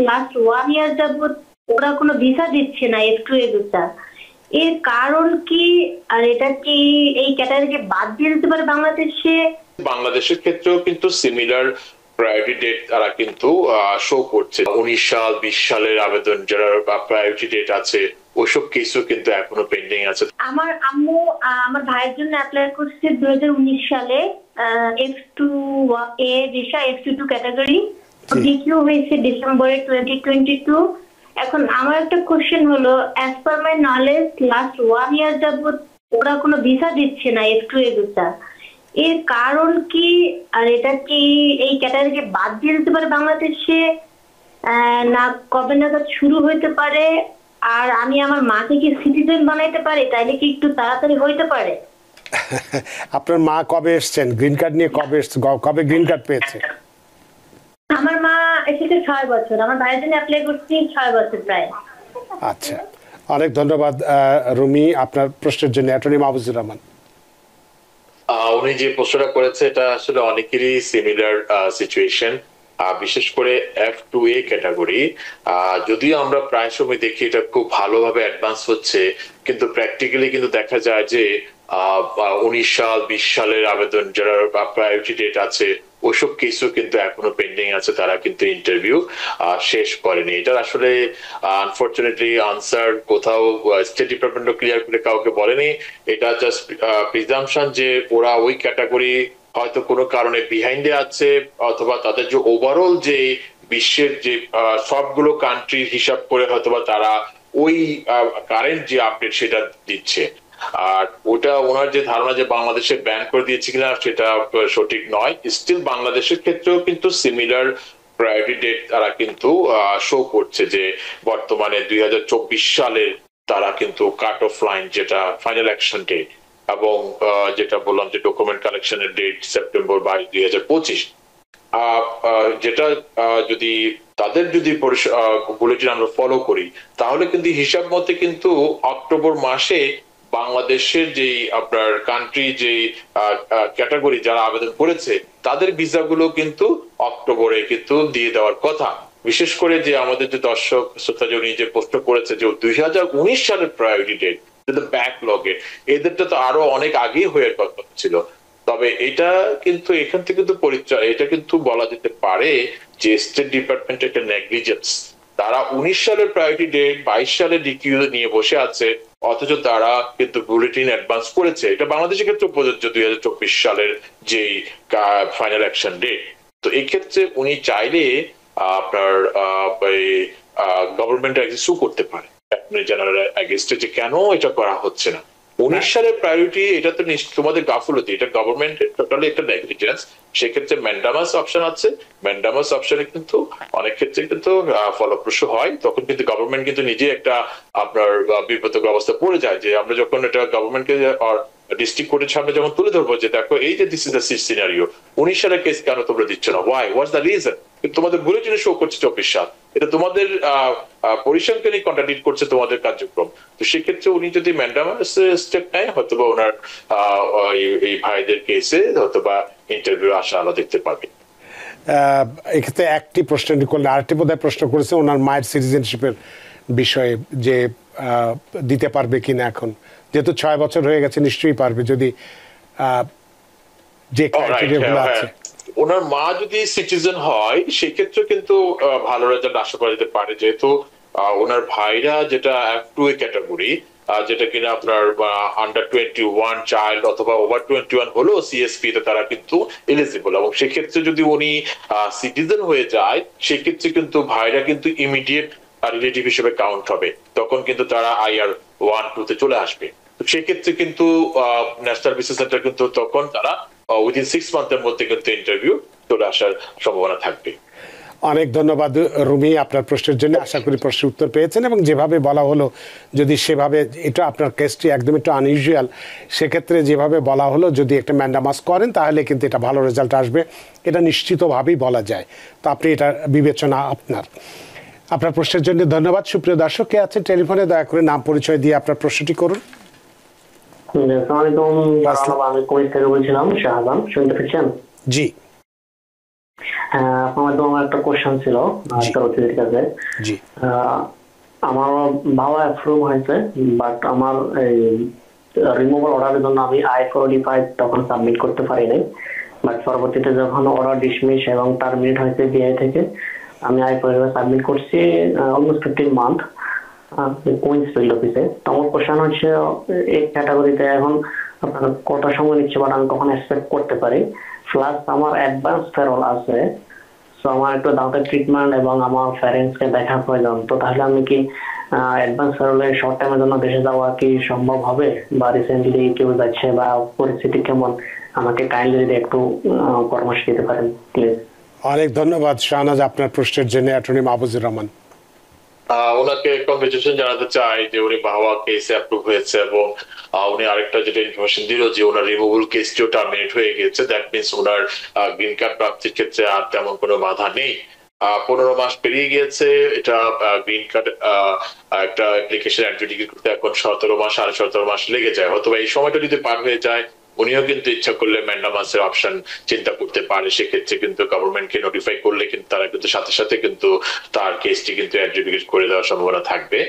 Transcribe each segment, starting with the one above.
Last 1 ইয়ার যাবত ওরা কোনো ভিসা দিচ্ছে না F2A ভিসা। এর কারণ কি? আর এটা কি এই ক্যাটাগরিকে বাদ দিয়ে দিতে পারে বাংলাদেশে? বাংলাদেশের ক্ষেত্রেও কিন্তু সিমিলার প্রায়োরিটি ডেট তারা কিন্তু শো করছে। 19 সাল 20 সালের আবেদন যারা প্রায়োরিটি ডেট আছে ওইসব কেসও কিন্তু এখনো পেন্ডিং আছে। আমার আম্মু আমার ভাইয়ের জন্য অ্যাপ্লাই করছে 2019 সালে F2A visa, F2 category. DQ হয়েছে ডিসেম্বরে 2022। এখন আমার একটা কোশ্চেন হলো, as per my knowledge last 1 ইয়ার যাবত ওরা কোনো ভিসা দিচ্ছে না F2A ভিসা। এর কারণ কি? আর এটা কি এই ক্যাটাগরিকে বাদ দিয়ে দিতে পারে বাংলাদেশে? না কবে নাগাদ শুরু হইতে পারে? আর আমি আমার মাকে কি সিটিজেন বানাইতে পারি? তাইলে কি একটু তাড়াতাড়ি হইতে পারে? আপনার মা কবে এসেছেন? গ্রিন কার্ড নিয়ে কবে গ্রিন কার্ড পেয়েছে? আমার মা এসেছে 6 বছর। আমার ভাইয়ের জন্য অ্যাপ্লাই করছি 6 বছর প্রায়। আচ্ছা, অনেক ধন্যবাদ রুমি আপনার প্রশ্নের জন্য। অ্যাটর্নি মাহফুজুর রহমান, উনি যে প্রশ্নটা করেছে এটা আসলে অনেকেরই সিমিলার সিচুয়েশন, বিশেষ করে F2A ক্যাটাগরি। যদিও আমরা প্রায় সময় দেখি এটা খুব ভালোভাবে অ্যাডভান্স হচ্ছে, কিন্তু প্র্যাকটিক্যালি কিন্তু দেখা যায় যে 19 সাল 20 সালের আবেদন যারা প্রায়োরিটি ডেট আছে ওইসব কেসও কিন্তু এখনো পেন্ডিং আছে, তারা কিন্তু ইন্টারভিউ শেষ করেনি। এটার আসলে আনফরচুনেটলি আনসার কোথাও স্টেট ডিপার্টমেন্টও ক্লিয়ার করে কাউকে বলেনি। এটা জাস্ট প্রিজাম্পশন যে ওরা ওই ক্যাটাগরি হয়তো কোনো কারণে বিহাইন্ডে আছে, অথবা তাদের যে ওভারঅল যে বিশ্বের যে সবগুলো কান্ট্রির হিসাব করে হয়তোবা তারা ওই কারেন্ট যে আপডেট সেটা দিচ্ছে। আর ওটা ওনার যে ধারণা যে বাংলাদেশে ব্যান করে দিয়েছে কিনা সেটা সঠিক নয়। স্টিল বাংলাদেশের ক্ষেত্রেও কিন্তু সিমিলার প্রায়োরিটি ডেট তারা কিন্তু শো করছে যে বর্তমানে 2024 সালের তারা কিন্তু কাট অফ লাইন যেটা ফাইনাল অ্যাকশন ডেট, এবং যেটা বললাম যে ডকুমেন্ট কালেকশনের ডেট সেপ্টেম্বর 22, 2025। যেটা যদি তাদের যদি বুলেটিন আমরা ফলো করি তাহলে কিন্তু হিসাব মতে কিন্তু অক্টোবর মাসে বাংলাদেশের যে আপনার কান্ট্রি যে ক্যাটাগরি যারা আবেদন করেছে তাদের ভিসাগুলো কিন্তু অক্টোবরে কিন্তু দিয়ে দেওয়ার কথা। বিশেষ করে যে আমাদের যে দর্শক শ্রোতা যে প্রশ্ন করেছে যে 2019 সালের প্রায়োরিটি ডেট ব্যাকলগে, এদেরটা তো আরো অনেক আগেই হয়ে কথা ছিল। তবে এটা কিন্তু এখান থেকে কিন্তু পরিচয়, এটা কিন্তু বলা যেতে পারে যে স্টেট ডিপার্টমেন্টের একটা নেগলিজেন্স। তারা 19 সালের প্রায়োরিটি ডেট 22 সালে ডিকিউ নিয়ে বসে আছে, অথচ তারা কিন্তু বুলেটিন অ্যাডভান্স করেছে। এটা বাংলাদেশের ক্ষেত্রে প্রযোজ্য 2024 সালের যে ফাইনাল অ্যাকশন ডেট। তো এই ক্ষেত্রে উনি চাইলে আপনার গভর্নমেন্ট সু করতে পারে জেনারেল এগেইনস্টে যে কেন এটা করা হচ্ছে না। 19 সালের প্রায়োরিটি এটা তো তোমাদের গাফুলতি, এটা গভর্নমেন্টের টোটালি একটা নেগলিজেন্স। সেক্ষেত্রে ম্যান্ডামাস অপশন আছে, ম্যান্ডামাস অপশনে কিন্তু অনেক ক্ষেত্রে কিন্তু ফলপ্রসূ হয়। তখন কিন্তু গভর্নমেন্ট কিন্তু নিজে একটা আপনার বিব্রতকর অবস্থা পড়ে যায় যে আমরা যখন এটা গভর্নমেন্টকে ডিস্ট্রিক্ট কোর্টের সামনে যখন তুলে ধরবো যে দেখো এই যে দিস ইজ দ্য সিনারিও, 19 সালের কেস কেন তোমরা দিচ্ছ না, ওয়াই, হোয়াটস দ্য রিজন? তোমাদের বুলেটিনে শো করছে 24 সাল, এটা তোমাদের পরিসংখ্যান নিয়ে কন্ট্রাডিক্ট করছে তোমাদের কার্যক্রম। তো সেক্ষেত্রে উনি যদি ম্যান্ডামাস স্টেপ নেয় হয়তোবা ওনার এই ভাইদের কেসে হয়তোবা ইন্টারভিউ আসা আলো দেখতে পাবে। এক্ষেত্রে একটি প্রশ্ন করলে আরেকটি বোধহয় প্রশ্ন করেছে ওনার মায়ের সিটিজেনশিপের বিষয়ে, যে দিতে পারবে কিনা। এখন যেহেতু 6 বছর হয়ে গেছে নিশ্চয়ই পারবে, যদি যে ক্রাইটেরিয়াগুলো আছে। ওনার মা যদি সিটিজেন হয় সেক্ষেত্রে কিন্তু ভালো রেজাল্ট আশা করা যেতে পারে, যেহেতু ওনার ভাইরা যেটা F2A ক্যাটাগরি, যেটা কিনা আপনার আন্ডার 21 চাইল্ড অথবা ওভার 21 হলো সিএসপি তে তারা কিন্তু এলিজিবল, এবং সেক্ষেত্রে যদি উনি সিটিজেন হয়ে যায় সেক্ষেত্রে কিন্তু ভাইরা কিন্তু ইমিডিয়েট রিলেটিভ হিসেবে কাউন্ট হবে, তখন কিন্তু তারা IR 1-2 তে চলে আসবে। সেক্ষেত্রে কিন্তু ন্যাশনাল ভিসা সেন্টার কিন্তু তখন তারা উইদিন 6 মান্থের মধ্যে কিন্তু ইন্টারভিউ চলে আসার সম্ভাবনা থাকবে। অনেক ধন্যবাদ রুমি আপনার প্রশ্নের জন্য। আশা করি প্রশ্নের উত্তর পেয়েছেন, এবং যেভাবে বলা হলো যদি সেভাবে, এটা আপনার কেসটি একদম একটু আনইউজুয়াল, সেক্ষেত্রে যেভাবে বলা হলো যদি একটা ম্যান্ডামাস করেন তাহলে কিন্তু এটা ভালো রেজাল্ট আসবে, এটা নিশ্চিতভাবেই বলা যায়। তো আপনি এটা বিবেচনা আপনার প্রশ্নের জন্য ধন্যবাদ। সুপ্রিয় দর্শক, কে আছেন টেলিফোনে, দয়া করে নাম পরিচয় দিয়ে আপনার প্রশ্নটি করুন। আমি কুয়েত থেকে বলছিলাম, শাহজাহান, শুনতে পাচ্ছেন? জি। হ্যাঁ, আপনার মাধ্যমে আমার একটা কোশ্চেন ছিল একটা অতিথির কাছে। জি, আমার বাবা অ্যাপ্রুভ হয়েছে, বাট আমার এই রিমুভাল অর্ডারের জন্য আমি I-485 তখন সাবমিট করতে পারি নাই। বাট পরবর্তীতে যখন অর্ডার ডিসমিস এবং টার্মিনেট হয়েছে বিআই থেকে, আমি I-485 সাবমিট করছি অলমোস্ট 15 মান্থ কুইন্স ফিল্ড অফিসে। তো আমার কোশ্চেন হচ্ছে এই ক্যাটাগরিতে এখন আপনার কত সময় নিচ্ছে, বাট আমি কখন এক্সপেক্ট করতে পারি? প্লাস আমার অ্যাডভান্স ফেরল আছে, তো আমার একটু দাঁতের ট্রিটমেন্ট এবং আমার প্যারেন্টসকে দেখা প্রয়োজন। তো তাহলে আমি কি অ্যাডভান্স ফেরলে শর্ট টাইমের জন্য দেশে যাওয়া কি সম্ভব হবে, বা রিসেন্টলি কেউ যাচ্ছে বা পরিস্থিতি কেমন, আমাকে কাইন্ডলি যদি একটু পরামর্শ দিতে পারেন প্লিজ। অনেক ধন্যবাদ শাহনাজ আপনার প্রশ্নের জন্য। অ্যাটর্নি মাহফুজুর রহমান। ওনাকে কংগ্রেচুলেশন জানাতে চাই যে উনি বাহওয়া কেসে অ্যাপ্রুভ হয়েছে, এবং উনি আরেকটা যেটা ইনফরমেশন দিল যে ওনার রিমুভাল কেসটিও টার্মিনেট হয়ে গেছে। That means owner green card প্রাপ্তির ক্ষেত্রে আর তেমন কোনো বাধা নেই। 15 মাস পেরিয়ে গিয়েছে, এটা গ্রিন কার্ড একটা অ্যাপ্লিকেশন অ্যাডজুডিকেট করতে এখন 17 মাস 17.5 মাস লেগে যায়। অথবা এই সময়টা যদি পার হয়ে যায়, উনিও কিন্তু ইচ্ছা করলে ম্যান্ডামাসের অপশন চিন্তা করতে পারে। সেক্ষেত্রে কিন্তু গভর্নমেন্টকে নোটিফাই করলে কিন্তু তারা কিন্তু সাথে সাথে কিন্তু তার কেসটি কিন্তু অ্যাডজুডিকেট করে দেওয়ার সম্ভাবনা থাকবে।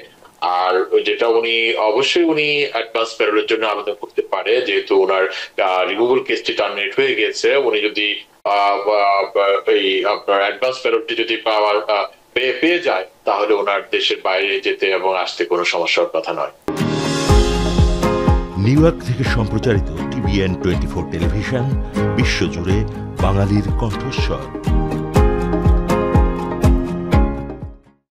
আর যেটা উনি অবশ্যই উনি অ্যাডভান্স প্যারোলের জন্য আবেদন করতে পারে, যেহেতু ওনার রিমুভাল কেসটি টার্মিনেট হয়ে গেছে। উনি যদি এই আপনার অ্যাডভান্স প্যারোলটি যদি পাওয়ার পেয়ে যায়, তাহলে ওনার দেশের বাইরে যেতে এবং আসতে কোনো সমস্যার কথা নয়। নিউ ইয়র্ক থেকে সম্প্রচারিত TVN 24 টেলিভিশন, বিশ্বজুড়ে বাঙালির কণ্ঠস্বর।